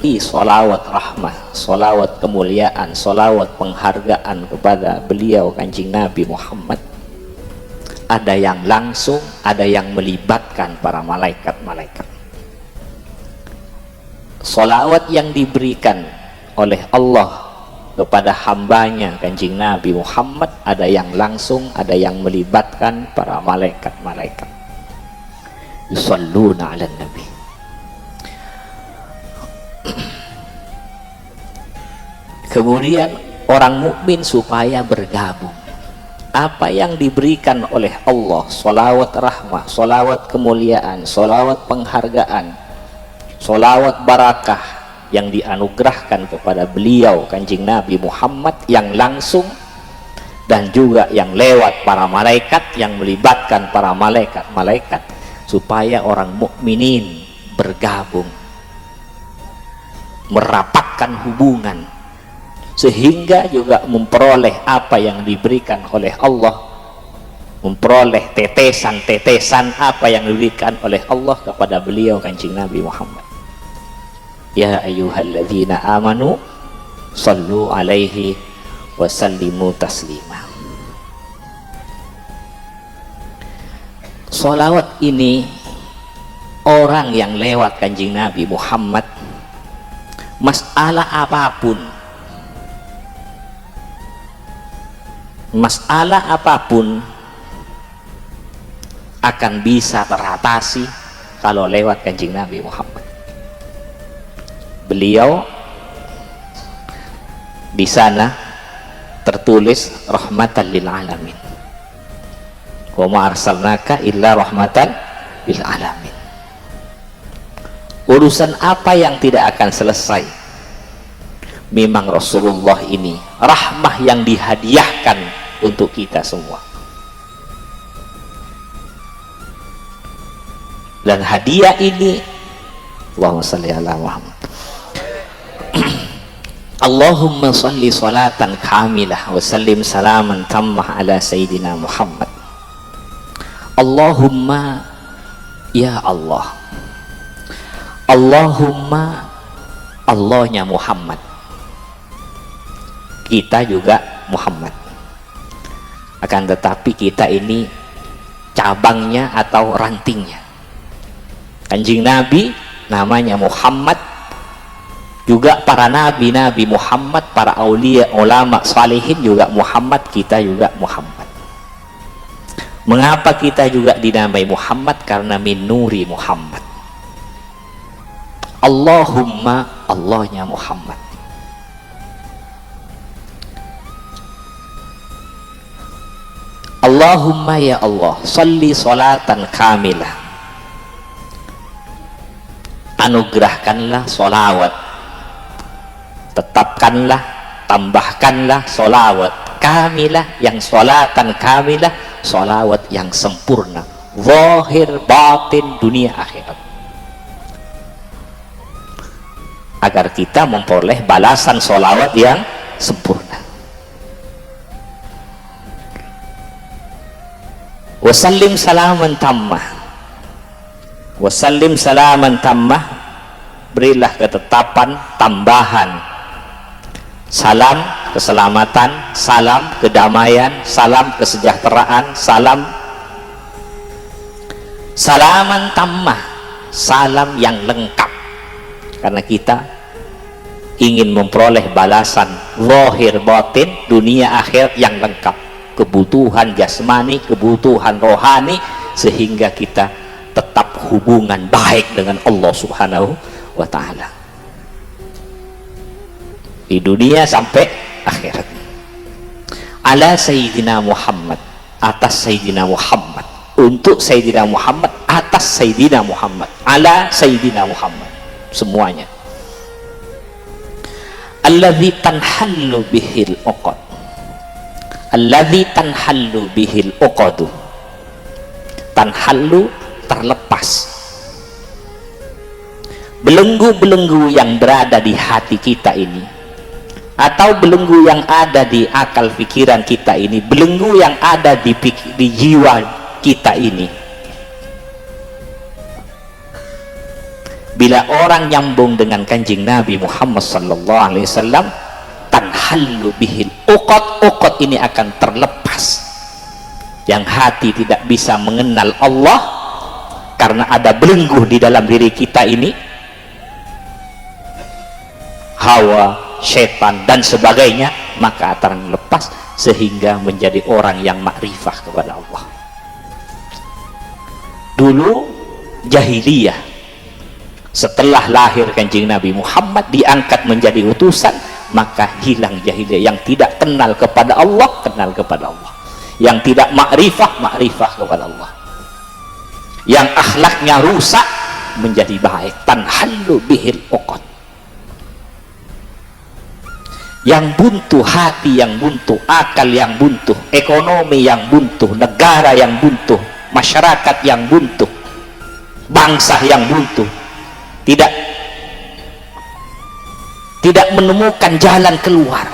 Sholawat rahmah, sholawat kemuliaan, sholawat penghargaan kepada beliau Kanjeng Nabi Muhammad, ada yang langsung, ada yang melibatkan para malaikat-malaikat. Sholawat yang diberikan oleh Allah kepada hambanya Kanjeng Nabi Muhammad, ada yang langsung, ada yang melibatkan para malaikat-malaikat. Yusalluna ala nabi. Kemudian orang mukmin supaya bergabung, apa yang diberikan oleh Allah, sholawat rahmah, sholawat kemuliaan, sholawat penghargaan, sholawat barakah yang dianugerahkan kepada beliau Kanjeng Nabi Muhammad, yang langsung dan juga yang lewat para malaikat, yang melibatkan para malaikat-malaikat, supaya orang mukminin bergabung, merapatkan hubungan, sehingga juga memperoleh apa yang diberikan oleh Allah, memperoleh tetesan-tetesan apa yang diberikan oleh Allah kepada beliau Kanjeng Nabi Muhammad. Ya ayyuhalladzina amanu sallu alaihi wa sallimu taslima. Sholawat ini, orang yang lewat Kanjeng Nabi Muhammad, masalah apapun akan bisa teratasi kalau lewat Kanjeng Nabi Muhammad. Beliau di sana tertulis rahmatan lil alamin. Wa ma arsalnaka illa rahmatan lil alamin. Urusan apa yang tidak akan selesai? Memang Rasulullah ini rahmah yang dihadiahkan untuk kita semua, dan hadiah ini, Allahumma shalli ala Muhammad. Allahumma shalli salatan kamilah wa sallim salaman tammah ala sayyidina Muhammad. Allahumma, ya Allah, Allahumma, Allahnya Muhammad, kita juga Muhammad, akan tetapi kita ini cabangnya atau rantingnya. Kanjeng Nabi namanya Muhammad, juga para nabi-nabi Muhammad, para aulia, ulama, salihin juga Muhammad, kita juga Muhammad. Mengapa kita juga dinamai Muhammad? Karena min nuri Muhammad. Allahumma, Allahnya Muhammad. Allahumma, ya Allah, salli salatan kamilah, anugerahkanlah solawat, tetapkanlah, tambahkanlah solawat kamilah, yang solatan kamilah, solawat yang sempurna, zahir batin dunia akhirat, agar kita memperoleh balasan solawat yang sempurna. Wasallim salaman tammah, wasallim salaman tammah, berilah ketetapan tambahan, salam keselamatan, salam kedamaian, salam kesejahteraan, salam salaman tammah, salam yang lengkap, karena kita ingin memperoleh balasan zahir batin dunia akhir yang lengkap, kebutuhan jasmani, kebutuhan rohani, sehingga kita tetap hubungan baik dengan Allah Subhanahu wa ta'ala di dunia sampai akhirat. Ala Sayyidina Muhammad, atas Sayyidina Muhammad, untuk Sayyidina Muhammad, atas Sayyidina Muhammad, ala Sayyidina Muhammad, semuanya. Alladzi tanhallu bihil uqad, alladzi tanhallu bihil uqadu, tanhallu terlepas, belenggu-belenggu yang berada di hati kita ini, atau belenggu yang ada di akal pikiran kita ini, belenggu yang ada di jiwa kita ini, Bila orang nyambung dengan kanjeng Nabi Muhammad sallallahu alaihi wasallam, tanhallu bihil uqad ini akan terlepas. Yang hati tidak bisa mengenal Allah karena ada belenggu di dalam diri kita ini, hawa, setan dan sebagainya, maka akan lepas sehingga menjadi orang yang makrifah kepada Allah. Dulu jahiliyah, setelah lahir kanjeng Nabi Muhammad diangkat menjadi utusan, maka hilang jahiliyah. Yang tidak kenal kepada Allah, kenal kepada Allah. Yang tidak makrifah, makrifah kepada Allah. Yang akhlaknya rusak menjadi baik. Tanhallu bihil uqad. Yang buntu, hati yang buntu, akal yang buntu, ekonomi yang buntu, negara yang buntu, masyarakat yang buntu, bangsa yang buntu, tidak menemukan jalan keluar.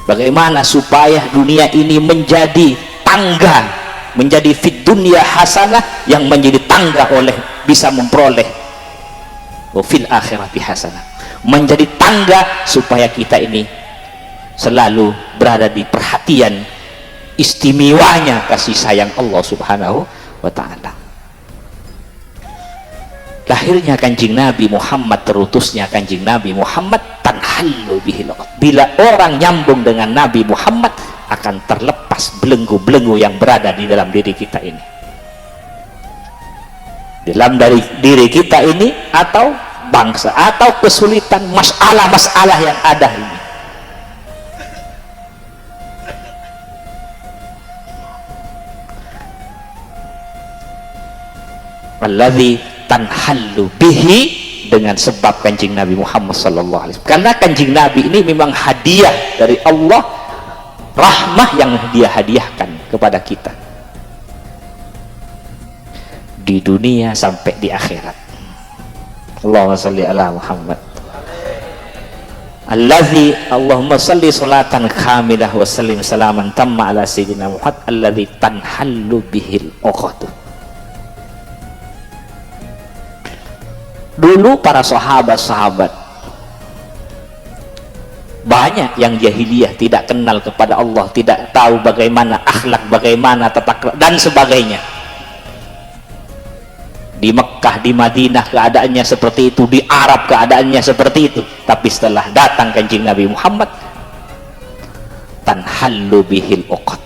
Bagaimana supaya dunia ini menjadi tangga, menjadi fid dunya hasanah, yang menjadi tangga oleh bisa memperoleh fil akhirati hasanah, menjadi tangga supaya kita ini selalu berada di perhatian istimewanya kasih sayang Allah subhanahu wa ta'ala. Lahirnya kanjeng Nabi Muhammad, terutusnya kanjeng Nabi Muhammad, tanhallu bihil uqad. Bila orang nyambung dengan Nabi Muhammad, akan terlepas belenggu-belenggu yang berada di dalam diri kita ini, dalam dari diri kita ini, atau bangsa, atau kesulitan, masalah-masalah yang ada ini. Alladzi tanhallu bihi, dengan sebab kanjeng Nabi Muhammad sallallahu alaihi wasallam. Karena kanjeng Nabi ini memang hadiah dari Allah, rahmah yang dia hadiahkan kepada kita di dunia sampai di akhirat. Allahumma salli ala Muhammad. Allazi, Allahumma salli salatan kamilah wa sallim salaman tamma ala sayyidina Muhammad allazi tanhallu bihil uqad. Dulu para sahabat-sahabat banyak yang jahiliyah, tidak kenal kepada Allah, tidak tahu bagaimana akhlak, bagaimana tata krama dan sebagainya. Di Mekkah, di Madinah keadaannya seperti itu, di Arab keadaannya seperti itu. Tapi setelah datang kanjeng Nabi Muhammad, tanhallu bihil uqad.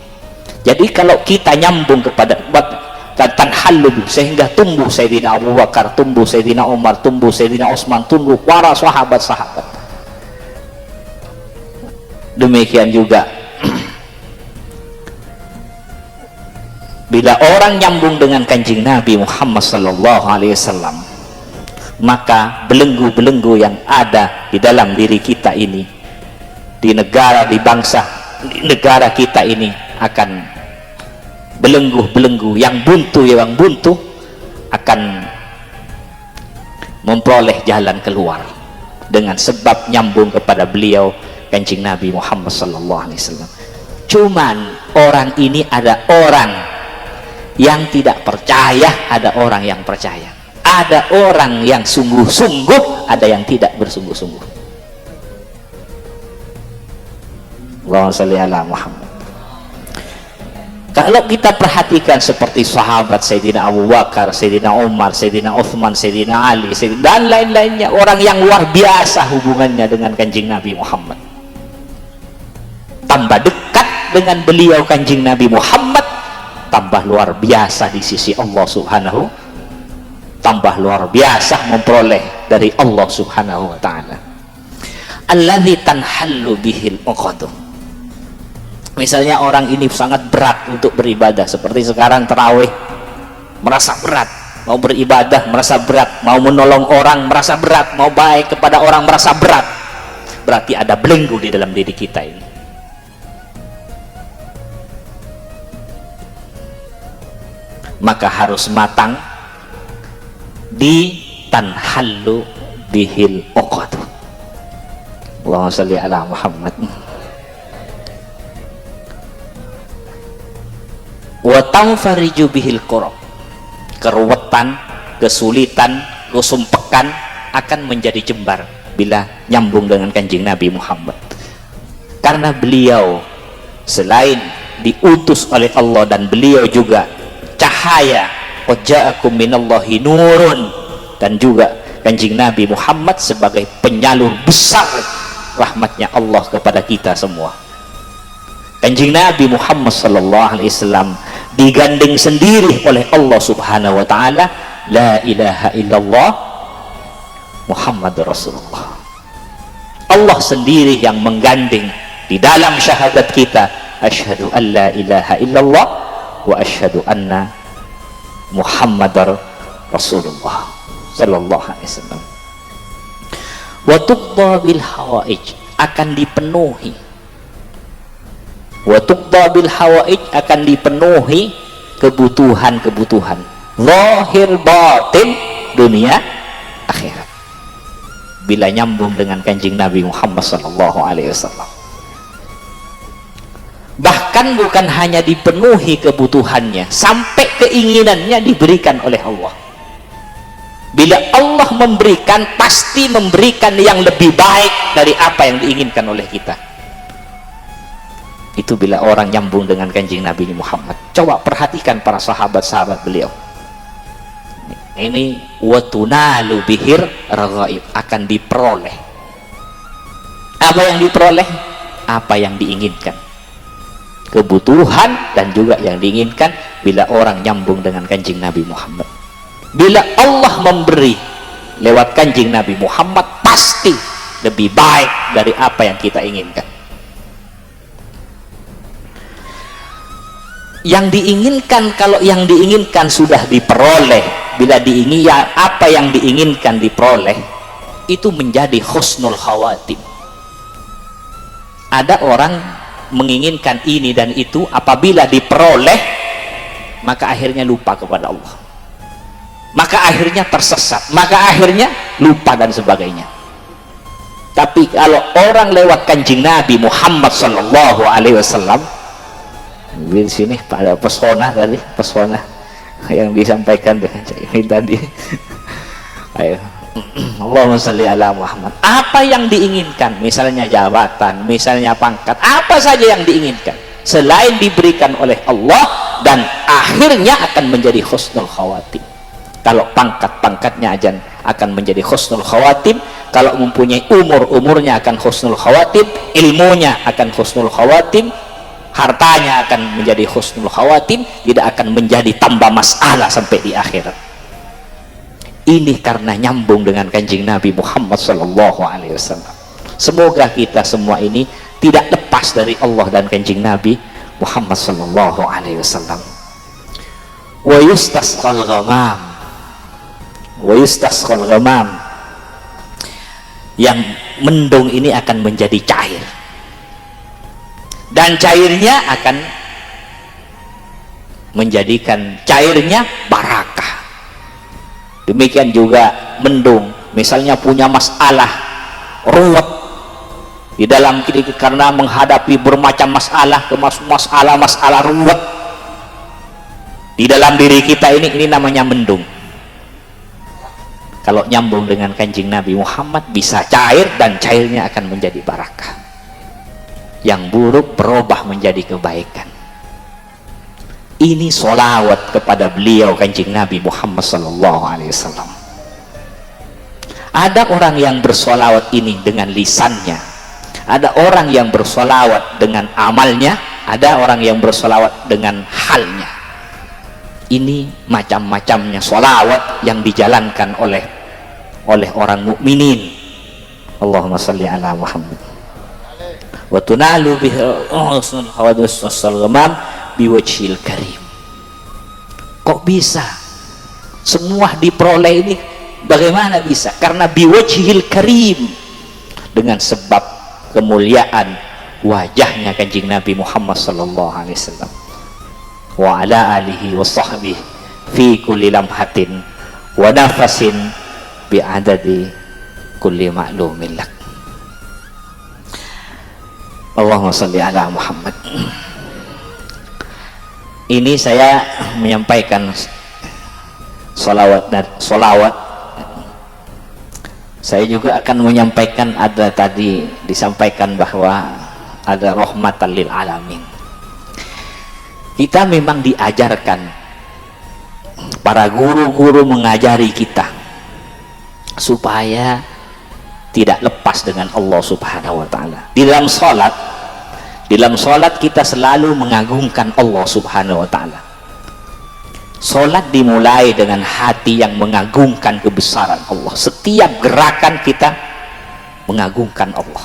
Jadi kalau kita nyambung kepada tanhallu, sehingga tumbuh Sayyidina Abu Bakar, tumbuh Sayyidina Umar, tumbuh Sayyidina Utsman, tumbuh para sahabat-sahabat. Demikian juga bila orang nyambung dengan kanjeng Nabi Muhammad sallallahu alaihi wasallam, maka belenggu-belenggu yang ada di dalam diri kita ini, di negara, di bangsa, di negara kita ini, akan belenggu-belenggu yang buntu akan memperoleh jalan keluar dengan sebab nyambung kepada beliau kanjeng Nabi Muhammad sallallahu alaihi wasallam. Cuman orang ini, ada orang yang tidak percaya, ada orang yang percaya, ada orang yang sungguh-sungguh, ada yang tidak bersungguh-sungguh. Allahumma shalli ala Muhammad. Kalau kita perhatikan seperti sahabat Sayyidina Abu Bakar, Sayyidina Umar, Sayyidina Utsman, Sayyidina Ali, dan lain-lainnya, orang yang luar biasa hubungannya dengan kanjeng Nabi Muhammad. Tambah dekat dengan beliau kanjeng Nabi Muhammad, tambah luar biasa di sisi Allah subhanahu, tambah luar biasa memperoleh dari Allah subhanahu wa ta'ala. Alladzi tanhallu bihil uqad. Misalnya orang ini sangat berat untuk beribadah, seperti sekarang tarawih, merasa berat, mau beribadah merasa berat, mau menolong orang merasa berat, mau baik kepada orang merasa berat, berarti ada belenggu di dalam diri kita ini. Maka harus matang di tanhallu bihil uqad. Allahumma shalli ala Muhammad. Wa tanfariju bihil kurab. Keruwetan, kesulitan, rusum pekan akan menjadi jembar bila nyambung dengan kanjeng Nabi Muhammad. Karena beliau selain diutus oleh Allah dan beliau juga cahaya, qad ja'akum minallahi nurun, dan juga kanjeng Nabi Muhammad sebagai penyalur besar rahmatnya Allah kepada kita semua. Kanjeng Nabi Muhammad sallallahu alaihi wasallam digandeng sendiri oleh Allah Subhanahu wa taala, la ilaha illallah Muhammadur Rasulullah. Allah sendiri yang menggandeng di dalam syahadat kita, asyhadu an la ilaha illallah wa asyhadu anna Muhammadar Rasulullah sallallahu alaihi wasallam. Wa tuqda bil hawaij, akan dipenuhi. Wa tuqda bil hawaij, akan dipenuhi kebutuhan-kebutuhan zahir batin, dunia akhirat, bila nyambung dengan kanjeng Nabi Muhammad sallallahu alaihi wasallam. Bahkan bukan hanya dipenuhi kebutuhannya, sampai keinginannya diberikan oleh Allah. Bila Allah memberikan, pasti memberikan yang lebih baik dari apa yang diinginkan oleh kita. Itu bila orang nyambung dengan kanjeng Nabi Muhammad. Coba perhatikan para sahabat-sahabat beliau. Ini watunalu bihir raghaib, akan diperoleh. Apa yang diperoleh? Apa yang diinginkan. Kebutuhan dan juga yang diinginkan bila orang nyambung dengan kanjeng Nabi Muhammad. Bila Allah memberi lewat kanjeng Nabi Muhammad, pasti lebih baik dari apa yang kita inginkan. Yang diinginkan, kalau yang diinginkan sudah diperoleh, bila diingin ya, apa yang diinginkan diperoleh, itu menjadi husnul khawatim. Ada orang menginginkan ini dan itu, apabila diperoleh maka akhirnya lupa kepada Allah, maka akhirnya tersesat, maka akhirnya lupa dan sebagainya. Tapi kalau orang lewat kanjeng Nabi Muhammad sallallahu alaihi wasallam, di sini pada pesona tadi, pesona yang disampaikan dengan ini tadi. Ayo, Allahumma sholli ala Muhammad. Apa yang diinginkan, misalnya jabatan, misalnya pangkat, apa saja yang diinginkan selain diberikan oleh Allah, dan akhirnya akan menjadi husnul khawatim. Kalau pangkat-pangkatnya akan menjadi husnul khawatim, kalau mempunyai umurnya akan husnul khawatim, ilmunya akan husnul khawatim, hartanya akan menjadi husnul khawatim, tidak akan menjadi tambah masalah sampai di akhirat. Ini karena nyambung dengan kanjeng Nabi Muhammad sallallahu alaihi wasallam. Semoga kita semua ini tidak lepas dari Allah dan kanjeng Nabi Muhammad sallallahu alaihi wasallam. Wa yustasqal ghamam, wa yustasqal ghamam, yang mendung ini akan menjadi cair, dan cairnya akan menjadikan cairnya barakah. Demikian juga mendung, misalnya punya masalah ruwet di dalam diri, karena menghadapi bermacam masalah, masalah ruwet di dalam diri kita ini namanya mendung. Kalau nyambung dengan kanjeng Nabi Muhammad, bisa cair, dan cairnya akan menjadi barakah. Yang buruk berubah menjadi kebaikan. Ini sholawat kepada beliau kanjeng Nabi Muhammad sallallahu alaihi wasallam. Ada orang yang bersolawat ini dengan lisannya, ada orang yang bersolawat dengan amalnya, ada orang yang bersolawat dengan halnya. Ini macam-macamnya sholawat yang dijalankan oleh orang mukminin. Allahumma sholli ala Muhammad. Wa tunalu bihi husnul hawadis wasal ghamam biwajhil karim. Kok bisa semua diperoleh ini? Bagaimana bisa? Karena biwajhil karim, dengan sebab kemuliaan wajahnya kanjeng Nabi Muhammad sallallahu alaihi wasallam, wa ala alihi wa sahbihi fi kulli lamhatin wa nafasin bi adadi kulli ma'lumin lak. Allahumma sholli ala Muhammad. Ini saya menyampaikan solawat Saya juga akan menyampaikan, ada tadi disampaikan bahwa ada rahmatan lil alamin. Kita memang diajarkan, para guru-guru mengajari kita supaya tidak lepas dengan Allah Subhanahu wa taala. Di dalam salat kita selalu mengagungkan Allah Subhanahu wa taala. Salat dimulai dengan hati yang mengagungkan kebesaran Allah. Setiap gerakan kita mengagungkan Allah.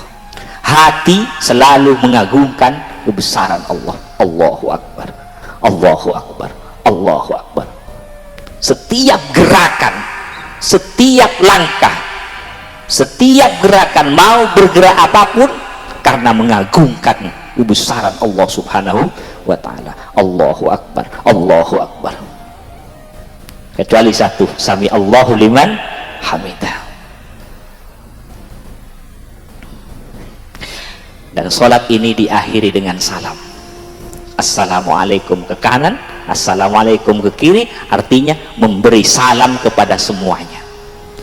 Hati selalu mengagungkan kebesaran Allah. Allahu Akbar, Allahu Akbar, Allahu Akbar. Setiap gerakan, setiap langkah, setiap gerakan, mau bergerak apapun, karena mengagungkan kebesaran Allah Subhanahu wa ta'ala. Allahu Akbar, Allahu Akbar. Kecuali satu, sami Allahu liman hamidah. Dan sholat ini diakhiri dengan salam. Assalamualaikum ke kanan, assalamualaikum ke kiri, artinya memberi salam kepada semuanya.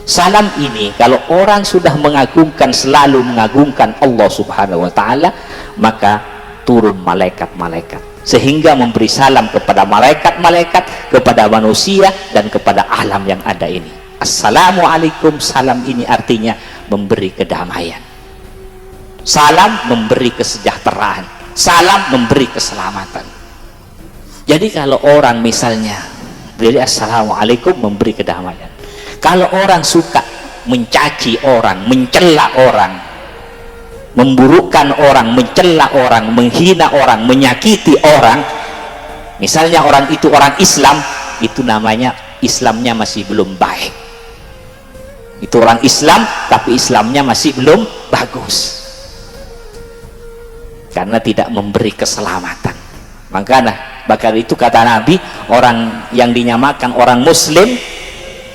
Salam ini kalau orang sudah mengagungkan, selalu mengagungkan Allah Subhanahu wa ta'ala, maka turun malaikat-malaikat sehingga memberi salam kepada malaikat-malaikat, kepada manusia, dan kepada alam yang ada ini. Assalamualaikum, salam ini artinya memberi kedamaian. Salam memberi kesejahteraan, salam memberi keselamatan. Jadi kalau orang misalnya beri assalamualaikum, memberi kedamaian. Kalau orang suka mencaci orang, mencela orang, memburukkan orang, mencela orang, menghina orang, menyakiti orang, misalnya orang itu orang Islam, itu namanya Islamnya masih belum baik. Itu orang Islam tapi Islamnya masih belum bagus, karena tidak memberi keselamatan. Maka itu kata Nabi, orang yang dinyamakan orang Muslim,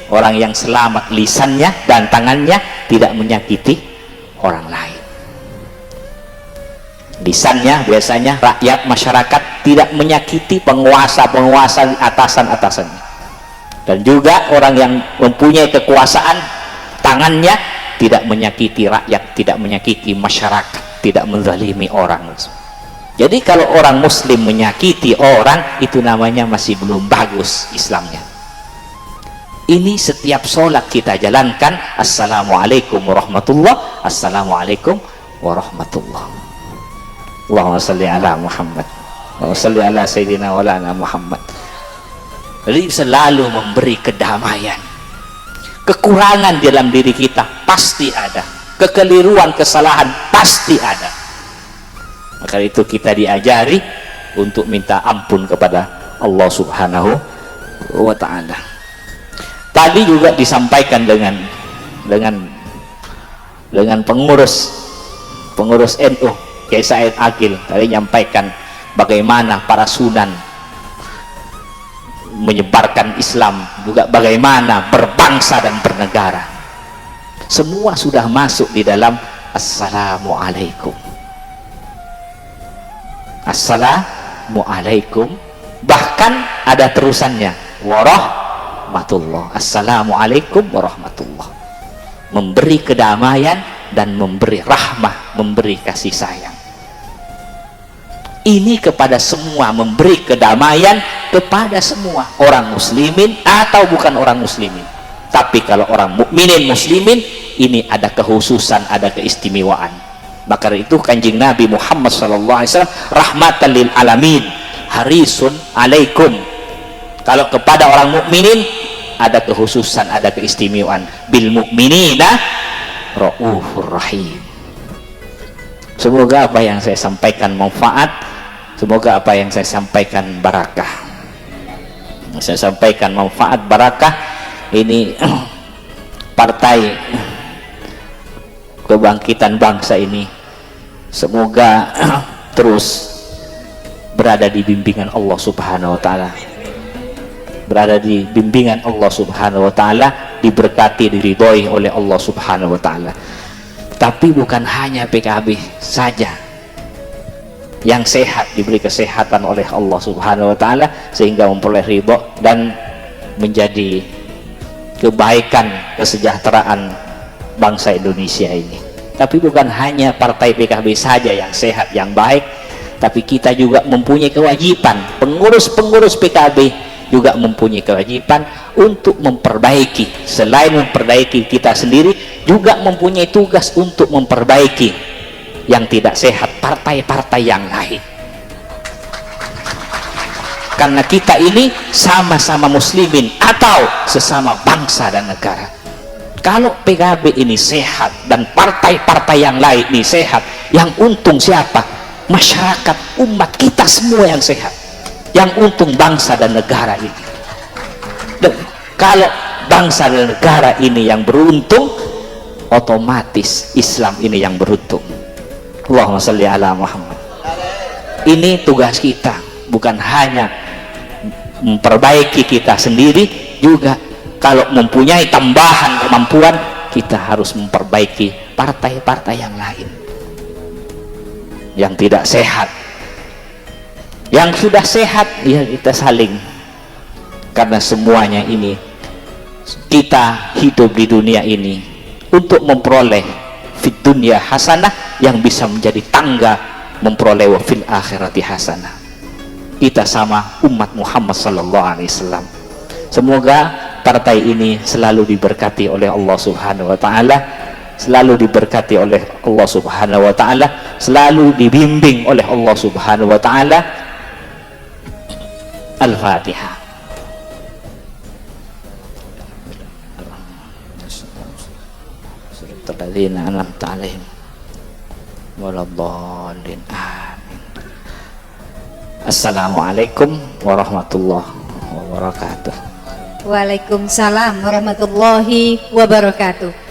orang yang selamat lisannya dan tangannya, tidak menyakiti orang lain. Lisannya biasanya rakyat, masyarakat, tidak menyakiti penguasa-penguasa, atasan-atasannya. Dan juga orang yang mempunyai kekuasaan, tangannya tidak menyakiti rakyat, tidak menyakiti masyarakat, tidak menzalimi orang. Jadi kalau orang Muslim menyakiti orang, itu namanya masih belum bagus Islamnya. Ini setiap sholat kita jalankan, assalamualaikum warahmatullah, assalamualaikum warahmatullah. Allahumma salli ala Muhammad, Allahumma salli ala Sayyidina wa ala Muhammad. Jadi selalu memberi kedamaian. Kekurangan dalam diri kita pasti ada, kekeliruan, kesalahan pasti ada. Maka itu kita diajari untuk minta ampun kepada Allah Subhanahu wa ta'ala. Tadi juga disampaikan dengan pengurus NU, Kiai Said Akil, tadi menyampaikan bagaimana para sunan menyebarkan Islam, juga bagaimana berbangsa dan bernegara. Semua sudah masuk di dalam assalamualaikum. Assalamualaikum, bahkan ada terusannya, warahmatullah. Assalamualaikum warahmatullah, memberi kedamaian dan memberi rahmah, memberi kasih sayang. Ini kepada semua, memberi kedamaian kepada semua, orang muslimin atau bukan orang muslimin. Tapi kalau orang mukminin muslimin, ini ada kekhususan, ada keistimewaan. Maka itu Kanjeng Nabi Muhammad SAW rahmatan lil alamin, harisun alaikum. Kalau kepada orang mukminin ada kekhususan, ada keistimewaan. Bil mukminina raufur rahim. Semoga apa yang saya sampaikan manfaat, semoga apa yang saya sampaikan barakah. Saya sampaikan manfaat, barakah. Ini partai kebangkitan bangsa ini semoga terus berada di bimbingan Allah Subhanahu wa ta'ala, berada di bimbingan Allah Subhanahu wa ta'ala, diberkati, diridhoi oleh Allah Subhanahu wa ta'ala. Tapi bukan hanya PKB saja yang sehat, diberi kesehatan oleh Allah Subhanahu wa ta'ala sehingga memperoleh ridho dan menjadi kebaikan, kesejahteraan bangsa Indonesia ini. Tapi bukan hanya partai PKB saja yang sehat, yang baik, tapi kita juga mempunyai kewajiban, pengurus-pengurus PKB juga mempunyai kewajiban untuk memperbaiki. Selain memperbaiki kita sendiri, juga mempunyai tugas untuk memperbaiki yang tidak sehat, partai-partai yang lain. Karena kita ini sama-sama muslimin atau sesama bangsa dan negara. Kalau PKB ini sehat dan partai-partai yang lain ini sehat, yang untung siapa? Masyarakat, umat kita semua yang sehat, yang untung bangsa dan negara ini. Dan kalau bangsa dan negara ini yang beruntung, otomatis Islam ini yang beruntung. Allahumma sholli ala Muhammad. Ini tugas kita, bukan hanya memperbaiki kita sendiri, juga kalau mempunyai tambahan kemampuan, kita harus memperbaiki partai-partai yang lain yang tidak sehat. Yang sudah sehat, ya kita saling, karena semuanya ini kita hidup di dunia ini untuk memperoleh fid dunya hasanah, yang bisa menjadi tangga memperoleh wa fil akhirati hasanah. Kita sama umat Muhammad sallallahu alaihi wasallam. Semoga partai ini selalu diberkati oleh Allah Subhanahu wa taala, selalu diberkati oleh Allah Subhanahu wa taala, selalu dibimbing oleh Allah Subhanahu wa taala. Al-Fatihah. Alladzina an'amta 'alaihim waladdallin. Amin. Assalamualaikum warahmatullahi wabarakatuh. Waalaikumsalam warahmatullahi wabarakatuh.